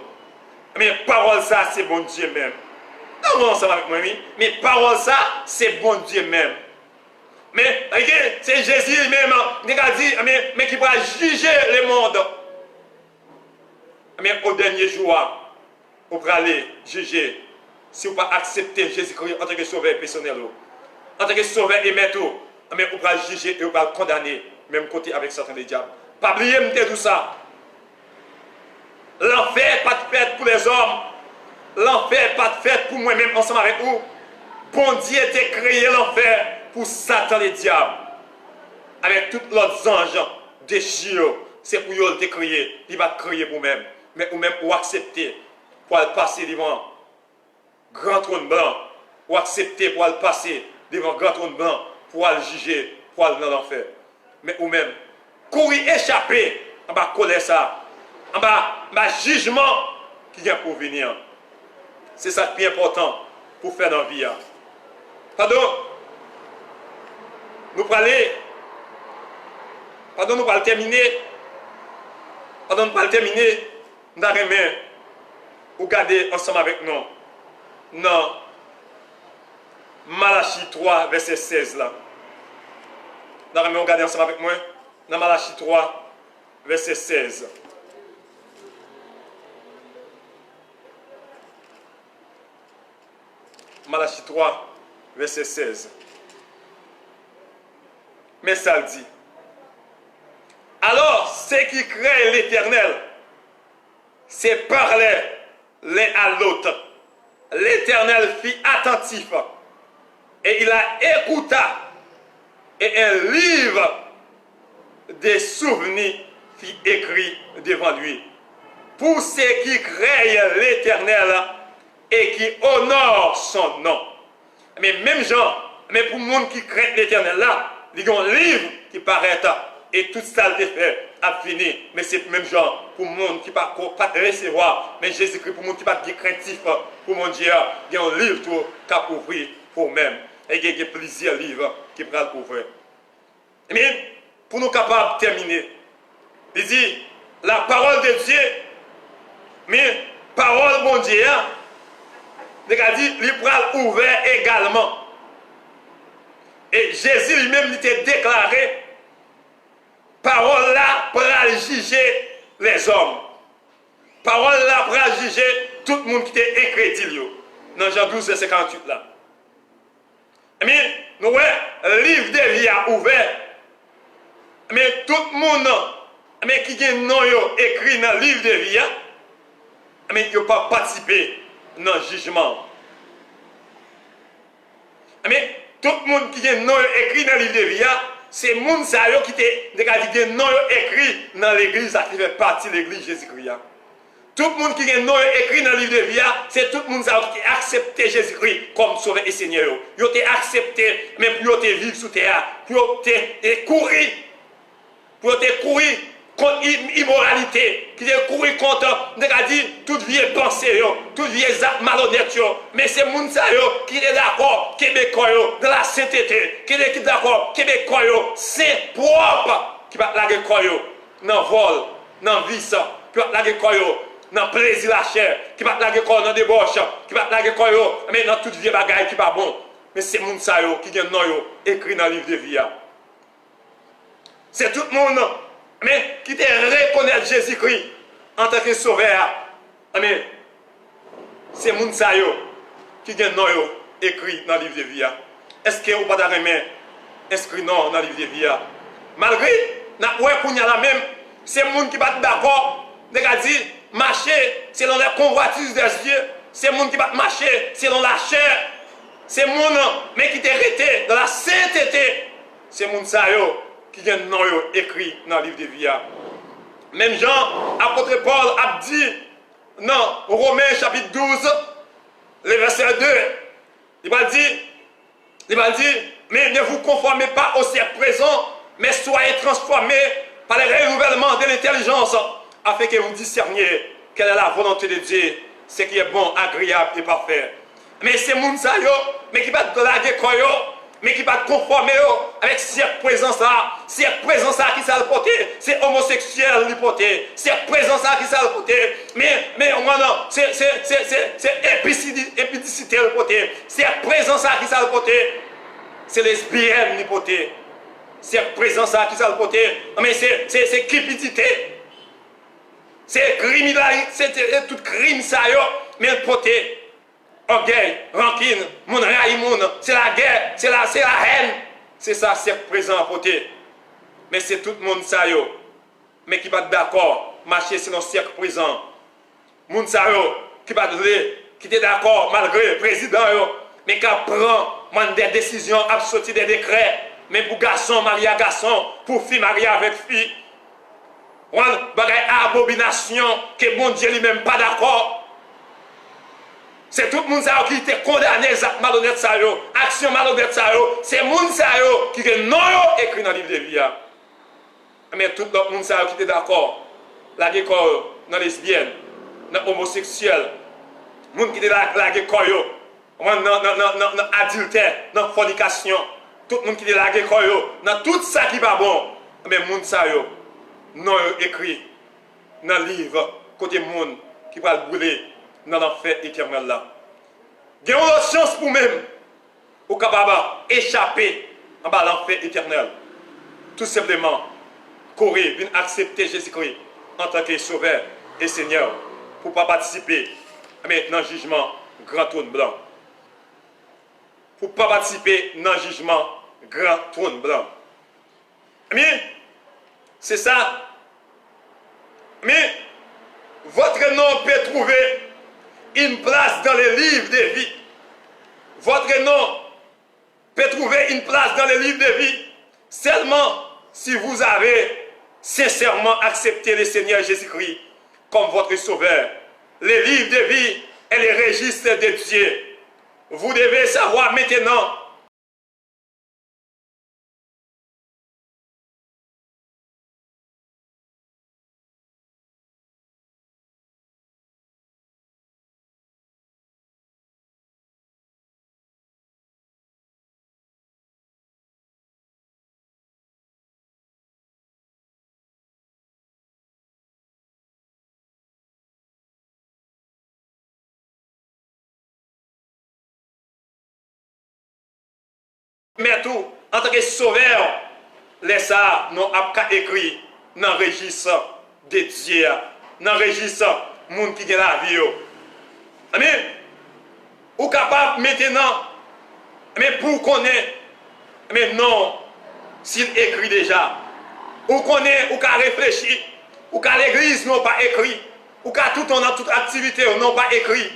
Mais parole ça, c'est bon Dieu même. Non, ensemble avec moi, mais parole ça, c'est bon Dieu même. Mais c'est Jésus lui-même qui a dit, mais qui va juger le monde. Mais au dernier jour, vous pourrez aller juger si vous ne pas accepter Jésus-Christ en tant que sauveur personnel, en tant que sauveur et maître, mais vous pourrez juger et vous pourrez condamner, même côté avec Satan et diable. Pas oublier tout ça. L'enfer pas de fête pour les hommes. L'enfer pas de fête pour moi-même ensemble avec vous. Bon Dieu a créé l'enfer pour Satan et diable. Avec tous les autres anges déchirés. C'est pour eux te créer. Il va te créer pour vous-même. Mais vous-même, vous acceptez pour aller passer devant grand trône blanc. Ou accepter pour aller passer devant grand trône blanc. Pour aller juger, pour aller dans l'enfer. Mais vous-même, courir échapper en bas colère ça. En bas jugement qui vient pour venir. C'est ça qui est important pour faire dans la vie. Pardon, nous allons terminer. Pendant nous allons terminer, nous allons regarder ensemble avec nous. Non. Malachie 3, verset 16 là. Nous allons regarder ensemble avec moi. Dans Malachie 3, verset 16. Malachie 3, verset 16. Mais ça le dit. Alors, ceux qui craignent l'Éternel, c'est parler l'un à l'autre. L'Éternel fit attentif et il a écouté et un livre des souvenirs fit écrit devant lui. Pour ceux qui craignent l'Éternel et qui honorent son nom. Mais même gens, mais pour le monde qui craint l'Éternel là, il y a un livre qui paraît et tout ça le fait a fini. Mais c'est même genre pour le monde qui ne pas recevoir. Mais Jésus-Christ pour le monde qui n'est pas craintif pour mon Dieu, il y a un livre qui a ouvert pour même. Et il y a plusieurs livres qui peuvent ouvrir. Mais pour nous capables de terminer, il dit la parole de Dieu, mais parole mon Dieu, il a dit il peut ouvert également. Et Jésus lui-même était déclaré parole là pour juger les hommes. Parole là pour juger tout le monde qui était incrédule. Dans Jean 12, verset 48 là. Mais nous voyons, le livre de vie a ouvert. Mais tout le monde mais qui gen non yo écrit dans le livre de vie, mais yo pas participer dans le jugement. Mais tout le monde qui gen non yo écrit dans le livre de vie, c'est moun sa yo qui te gen non yo écrit dans l'église qui fait partie de l'église Jésus-Christ. Tout le monde qui a non écrit dans le livre de vie, c'est tout le monde qui a accepté Jésus-Christ comme sauveur et Seigneur. Ils ont accepté, même pour vivre sous terre, pour courir contre l'immoralité, qui ont courir contre, toute vieille pensée, toute vieille malhonnête. Mais c'est les gens qui sont d'accord, Québécois, dans la sainteté, qui sont d'accord, Québécois, c'est propre, qui va la guerre, dans le vol, dans le vice, qui va la guerre, dans le plaisir la chair, qui va la guerre, dans le débauche, qui va la guerre, mais dans toute vieille bagaille qui va bon. Mais c'est les gens qui ont non écrit dans le livre de vie. C'est tout le monde mais qui te reconnaît Jésus-Christ en tant que sauveur. Mais c'est les gens qui ont non écrit dans le livre de vie. Est-ce que vous n'avez pas inscrit non dans le livre de vie? Malgré, qu'on y a la même, c'est les gens qui sont d'accord, dit marcher selon les convoitises des yeux, c'est les gens qui sont marcher selon la chair, c'est les gens mais qui te resté dans la sainteté, c'est les gens qui ont non écrit dans le livre de vie. Même Jean, apôtre Paul a dit dans Romains chapitre 12, le verset 2, il va dire, mais ne vous conformez pas au siècle présent, mais soyez transformés par le renouvellement de l'intelligence, afin que vous discerniez quelle est la volonté de Dieu, ce qui est bon, agréable et parfait. Mais c'est moun sa yo, mais qui va te laguer quoi yo, mais qui va te conformer avec cette présence-là. Cette présence-là qui s'est portée, c'est homosexuel qui porté. Cette présence-là qui s'est portée, mais c'est épicité qui portée. Cette présence-là qui s'est portée, c'est lesbienne qui portée. Cette présence-là qui s'est portée, mais c'est cupidité. C'est criminalité, c'est tout crime ça yo, mais porté. Orgueil, rancune, mon raï, c'est la guerre, c'est la haine. C'est ça, c'est présent à côté. Mais c'est tout le monde ça yo. Mais qui va d'accord, marcher selon le siècle présent. Moun ça yo, qui va qui est d'accord malgré le président yo, mais qui prend des décisions absorties des décrets. Mais pour garçon, marié à garçon, pour fille, marié avec fille. On bagaille abomination que mon Dieu lui-même pas d'accord. C'est tout le monde qui était condamné à malhonnête ça yo, action malhonnête ça yo, c'est le monde qui est non écrit dans le livre de vie. Mais tout le monde qui était d'accord, la guerre dans les lesbiennes, dans homosexuels, le monde qui était la guerre dans adultère, dans fornication, tout le monde qui était la guerre dans tout ça qui va bon, mais le monde non écrit dans le livre côté monde qui va brûler dans l'enfer éternel là. Il y a une autre chance pour même au capable échapper en bas l'enfer éternel. Tout simplement, courir, venir accepter Jésus-Christ en tant que sauveur et Seigneur pour ne pas participer dans le jugement grand trône blanc. Pour ne pas participer dans le jugement grand trône blanc. Mais c'est ça. Mais votre nom peut trouver une place dans les livres de vie. Votre nom peut trouver une place dans les livres de vie seulement si vous avez sincèrement accepté le Seigneur Jésus-Christ comme votre sauveur. Les livres de vie et les registres de Dieu. Vous devez savoir maintenant mais tout, en tant que sauveur, laisse ça, nous avons écrit dans le registre de Dieu, dans le registre de monde qui a la vie. Mais, ou capable maintenant, mais pour connaître, mais non, s'il écrit déjà, ou connaît, ou qu'à réfléchir, ou qu'à l'église, non pas écrit, ou qu'à tout dans toute activité, non pas écrit.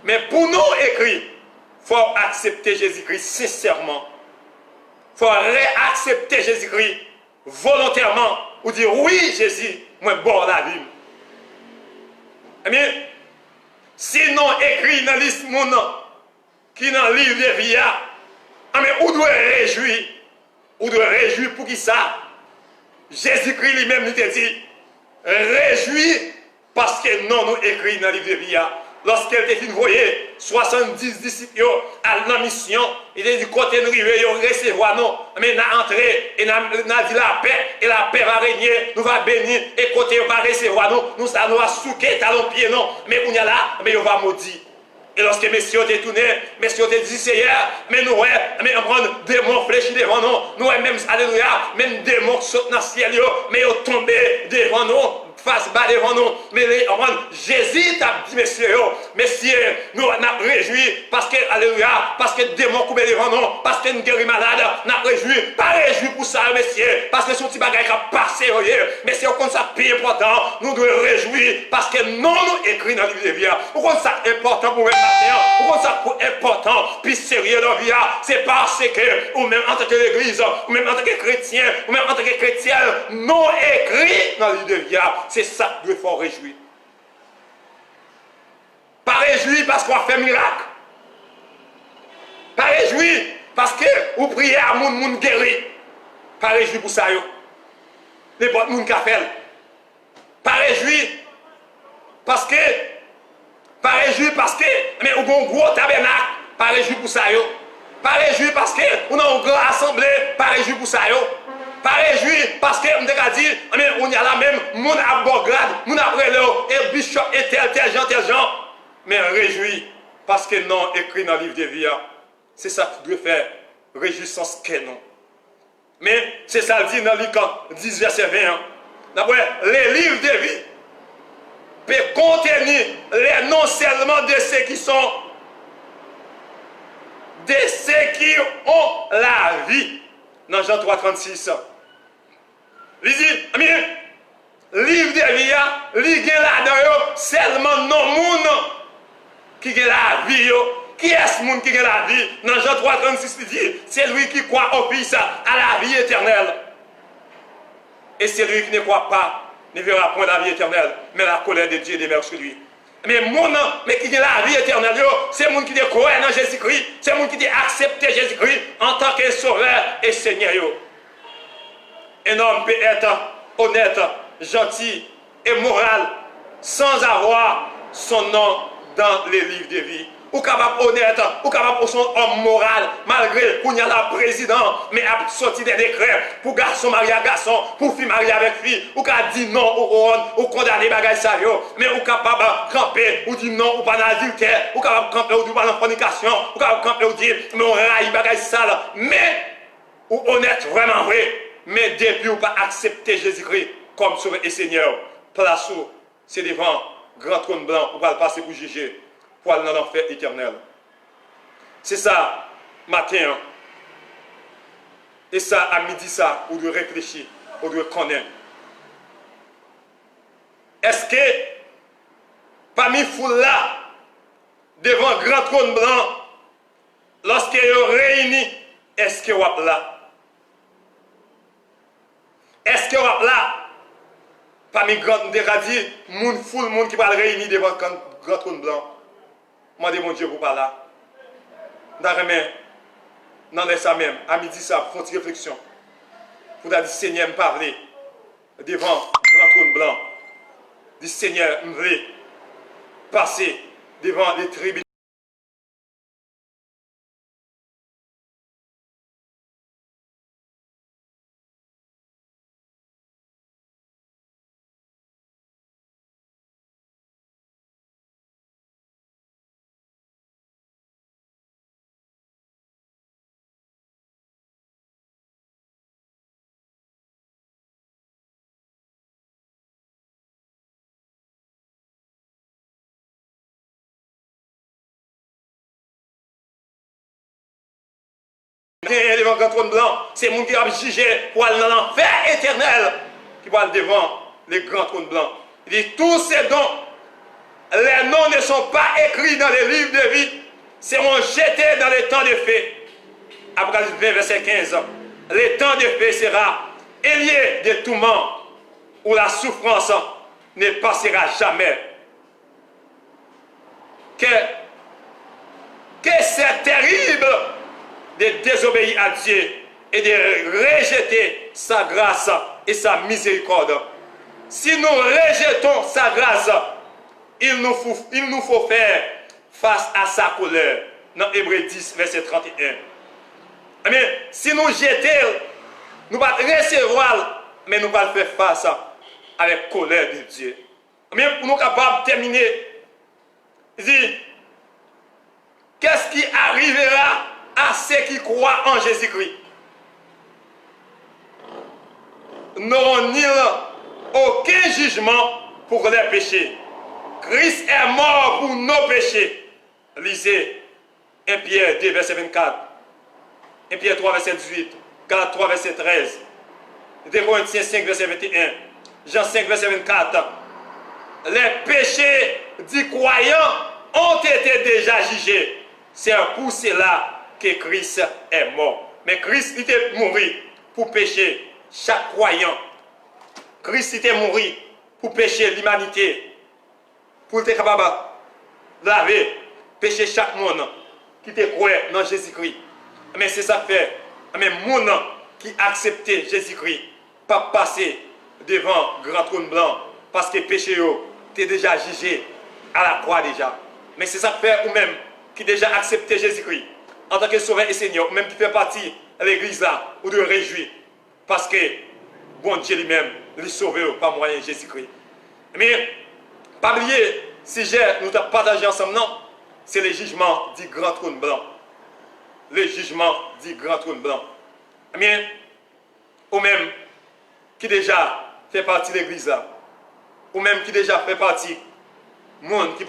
Mais pour nous écrit, il faut accepter Jésus-Christ sincèrement. Il faut réaccepter Jésus-Christ volontairement, ou dire oui, Jésus, moi, bon la vie. Eh bien, sinon écrit dans la liste mon nom, qui dans le livre de vie, mais on doit réjouir. On doit réjouir pour qui ça? Jésus-Christ lui-même nous a dit, réjouis parce que non nous écrit dans le livre de vie. Lorsqu'elle était voyée 70 disciples à la mission, il a dit côté nous river, recevoir non, mais n'a entré et n'a dit la paix et la paix va régner, nous va bénir et côté va recevoir nous ça nous va souquer talon pied non, mais on y a là, mais on va maudit. Et lorsque messieurs ont tourné, messieurs ont dit Seigneur, mais nous, mais on prend des démons fléchis devant nous, nous, même, alléluia, même des démons qui sautent dans le ciel, mais ils ont tombé devant nous, face bas devant nous. Mais Jésus t'a dit, messieurs, nous avons réjoui parce que, alléluia, parce que des démons coupent devant nous, parce que nous guéris malade, nous avons réjoui, pas réjoui pour ça, messieurs, parce que son petit bagage a passé, mais c'est au compte ça plus important, nous devons réjouir parce que non, nous écrit dans le livre de vie. Pourquoi ça important pour nous? Pourquoi ça est important, puis sérieux dans la vie, c'est parce que, ou même en tant que l'église, ou même en tant que chrétien, ou même en tant que chrétien, non écrit dans le livre de vie, c'est ça que nous faut réjouir. Pas réjouir parce qu'on a fait miracle. Pas réjouir parce que vous priez à moun guéri. Pas réjouir pour ça, n'importe moun qui a fait. Pas réjouir parce que pas réjouir parce que, mais on a un gros tabernacle, pas réjouir pour ça, pas réjouir parce que on a une grande assemblée, pas réjouir pour ça, pas réjouir parce que on a dit, mais on y a là même, mon a bon grade, mon a prélo, et bishop, et tel gens, mais réjouir parce que non, écrit dans le livre de vie, c'est ça que tu dois faire, réjouissance que non. Mais c'est ça le dit dans Luc 10, verset 20, d'après les livres de vie, peut contenir les noms seulement de ceux qui sont, de ceux qui ont la vie. Dans Jean 3, 36. Il dit, livre de vie, il y a là-dedans seulement non monde qui a la vie. Qui est ce monde qui a la vie? Dans Jean 3, 36, il dit, c'est lui qui croit au Fils, à la vie éternelle. Et c'est lui qui ne croit pas ne verra point la vie éternelle, mais la colère de Dieu demeure sur lui. Mais mais qui a la vie éternelle, c'est le monde qui croit dans Jésus-Christ, c'est le monde qui a accepté Jésus-Christ en tant que sauveur et Seigneur. Un homme peut être honnête, gentil et moral sans avoir son nom dans les livres de vie. Ou capable honnête, ou capable pour son homme moral, malgré qu'il y a la président, mais a sorti des décrets pour garçon marié à garçon, pour fille mariée avec fille, ou capable dire non ou condamner bagage ça, mais ou capable camper, ou dire non, ou pas dans l'adultère, ou capable camper, ou dire pas dans la fornication, ou capable camper, ou dire mais on raille bagage sale, mais ou honnête, vraiment vrai, mais depuis ou pas accepter Jésus-Christ comme sauveur et Seigneur, place où c'est devant grand trône blanc, ou pas le passer pour juger. Pour aller dans l'enfer éternel. C'est ça, matin. Et ça, à midi, ça, on doit réfléchir, on doit connaître. Est-ce que, parmi foule là, devant un grand trône blanc, lorsqu'ils sont réunis, est-ce qu'ils sont là? Est-ce qu'ils sont là? Parmi grand déradis, moun foule, moun qui va réunir devant un grand trône blanc. Moi, mon Dieu, pour pas là. Dans les ça même, à midi, ça, font une réflexion. Pour dire, Seigneur, me parler devant le grand trône blanc. Dit, Seigneur, me veut passer devant les tribunaux. Devant le trône blanc, c'est mon qui a jugé pour aller dans l'enfer éternel qui va aller devant les grands trônes blancs. Il dit, tous ces dons, les noms ne sont pas écrits dans les livres de vie, seront jetés dans les temps de feu. Apocalypse 20, verset 15. Le temps de feu sera élié de tourments où la souffrance ne passera jamais. Que c'est terrible de désobéir à Dieu et de rejeter sa grâce et sa miséricorde. Si nous rejetons sa grâce, il nous faut faire face à sa colère. Dans Hébreux 10, verset 31. Mais si nous jetons, nous allons recevoir, mais nous allons faire face à la colère de Dieu. Mais pour nous capables de terminer, il dit, qu'est-ce qui arrivera à ceux qui croient en Jésus-Christ? N'auront-ils aucun jugement pour les péchés? Christ est mort pour nos péchés. Lisez 1 Pierre 2, verset 24. 1 Pierre 3, verset 18. Galates 3, verset 13. 2 Corinthiens 5, verset 21. Jean 5, verset 24. Les péchés du croyant ont été déjà jugés. C'est pour cela que Christ est mort. Mais Christ était mort pour pécher chaque croyant. Christ était mort pour pécher l'humanité. Pour être capable de laver, pécher chaque monde qui te croit dans Jésus-Christ. Mais c'est ça que fait. Mais monde qui accepte Jésus-Christ, pas passer devant grand trône blanc parce que péché t'es déjà jugé à la croix déjà. Mais c'est ça que fait ou même qui déjà accepté Jésus-Christ en tant que sauveur et Seigneur, ou même qui fait partie de l'église là, ou de réjouir parce que bon Dieu lui-même lui sauve par moyen de Jésus-Christ. Mais pas oublier, si nous avons partagé ensemble, non, c'est le jugement du grand trône blanc. Le jugement du grand trône blanc. Mais, ou même qui déjà fait partie de l'église là, ou même qui déjà fait partie monde qui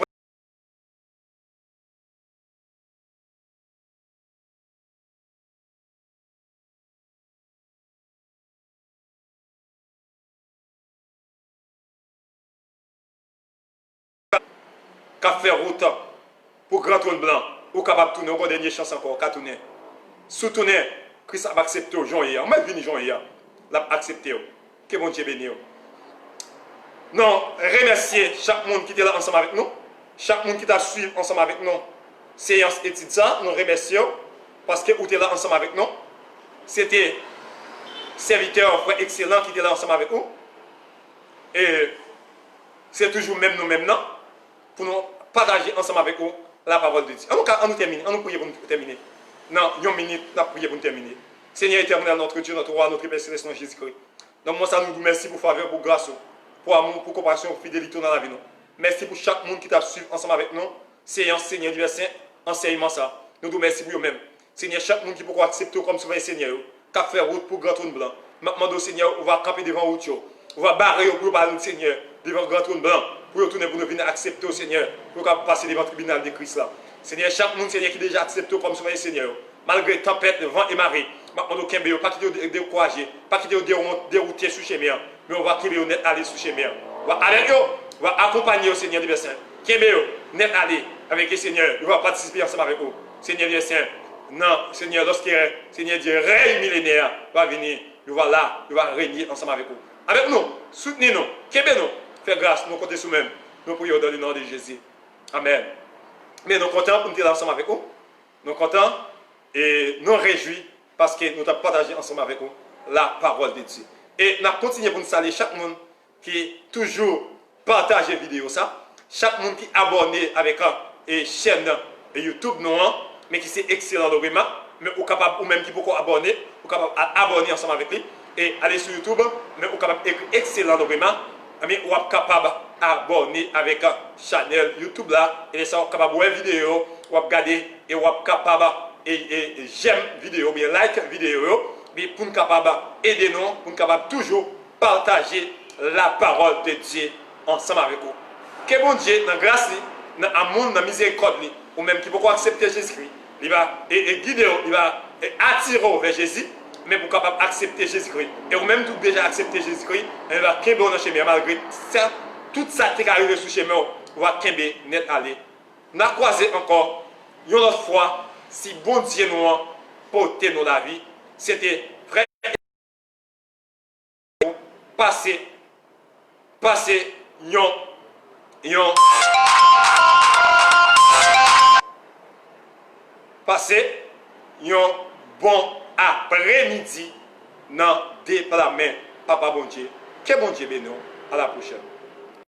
faire route pour grand trône blanc, ou capable de tourner, encore dernière chance encore, qu'à tourner. Sous tourner, Christ a accepté au jour hier. On m'a venu jour hier. L'a accepté. Que bon Dieu bénisse. Non, remercier chaque monde qui était là ensemble avec nous. Chaque monde qui t'a suivi ensemble avec nous. Séance étude ça, nous remercions. Parce que vous êtes là ensemble avec nous. C'était serviteur, frère excellent qui était là ensemble avec nous. Et c'est toujours même nous mêmes, non? Pour nous partager ensemble avec vous la parole de Dieu. On nous termine, on nous prie pour nous terminer. Non, une minute, on a prié pour nous terminer. Seigneur éternel, notre Dieu, notre roi, notre Père céleste, Jésus-Christ. Donc, moi, ça nous dit merci pour faveur, pour grâce, pour amour, pour compassion, pour fidélité dans la vie. Merci pour chaque monde qui t'a suivi ensemble avec nous. Seigneur, Seigneur, Dieu Saint, enseignement ça. Nous nous merci pour eux-mêmes. Seigneur, chaque monde qui peut accepter comme souverain Seigneur, qui a fait route pour grand trône blanc. Maintenant, Seigneur, on va camper devant route. On va barrer pour parler de Seigneur, devant grand trône blanc. Pour retourner pour nous venir accepter au Seigneur, pour passer devant le tribunal de Christ là. Seigneur, chaque monde Seigneur qui déjà accepté comme souverain Seigneur, malgré tempête, vent et marée, maintenant nous ne pas quitter décourager, pas quitter dérouter sous chemin, mais on va quitter net aller sous chemin. On va avec eux, on va accompagner au Seigneur du Saint. Quitter net aller avec le Seigneur, on va participer ensemble avec eux. Seigneur du Saint, non, Seigneur, lorsque Seigneur Dieu règne millénaire va venir, on va là, on va régner ensemble avec eux. Avec nous, soutenez-nous, quittez-nous. Fais grâce, nous comptons sur nous-mêmes. Nous prions dans le nom de Jésus. Amen. Mais nous sommes contents pour nous être ensemble avec vous. Nous sommes contents et nous réjouis parce que nous avons partagé ensemble avec vous la parole de Dieu. Et nous continuons pour nous saluer chaque monde qui toujours partage la vidéo. Chaque monde qui est abonné avec une chaîne YouTube, mais qui c'est excellent vraiment. Mais ou capable ou même qui peut abonner, ou capable abonner ensemble avec lui et aller sur YouTube, mais ou capable excellent vraiment. Mais vous êtes capable d'abonner avec la chaîne YouTube là, et ça, vous êtes capable de voir vidéo, vous regarder et vous êtes capable et j'aime vidéo, bien like vidéo, mais pour nous capable aider nous, pour nous capable toujours partager la parole de Dieu ensemble avec vous. Que bon Dieu, dans la grâce, dans l'amour, dans la miséricorde, ou même qui peut accepter Jésus-Christ, il va guider, il va attirer vers Jésus, mais pour capable accepter Jésus-Christ. Et ou même tout déjà accepté Jésus-Christ, elle va kembe dans le chemin malgré ça, tout ça qui est arrivé sur le chemin, on va kembe net aller. On a croisé encore une autre fois si bon Dieu nous a porté dans la vie, c'était frère passer yon passer yon bon après-midi dans déplacement papa bon Dieu. Que bon Dieu bénisse. À la prochaine.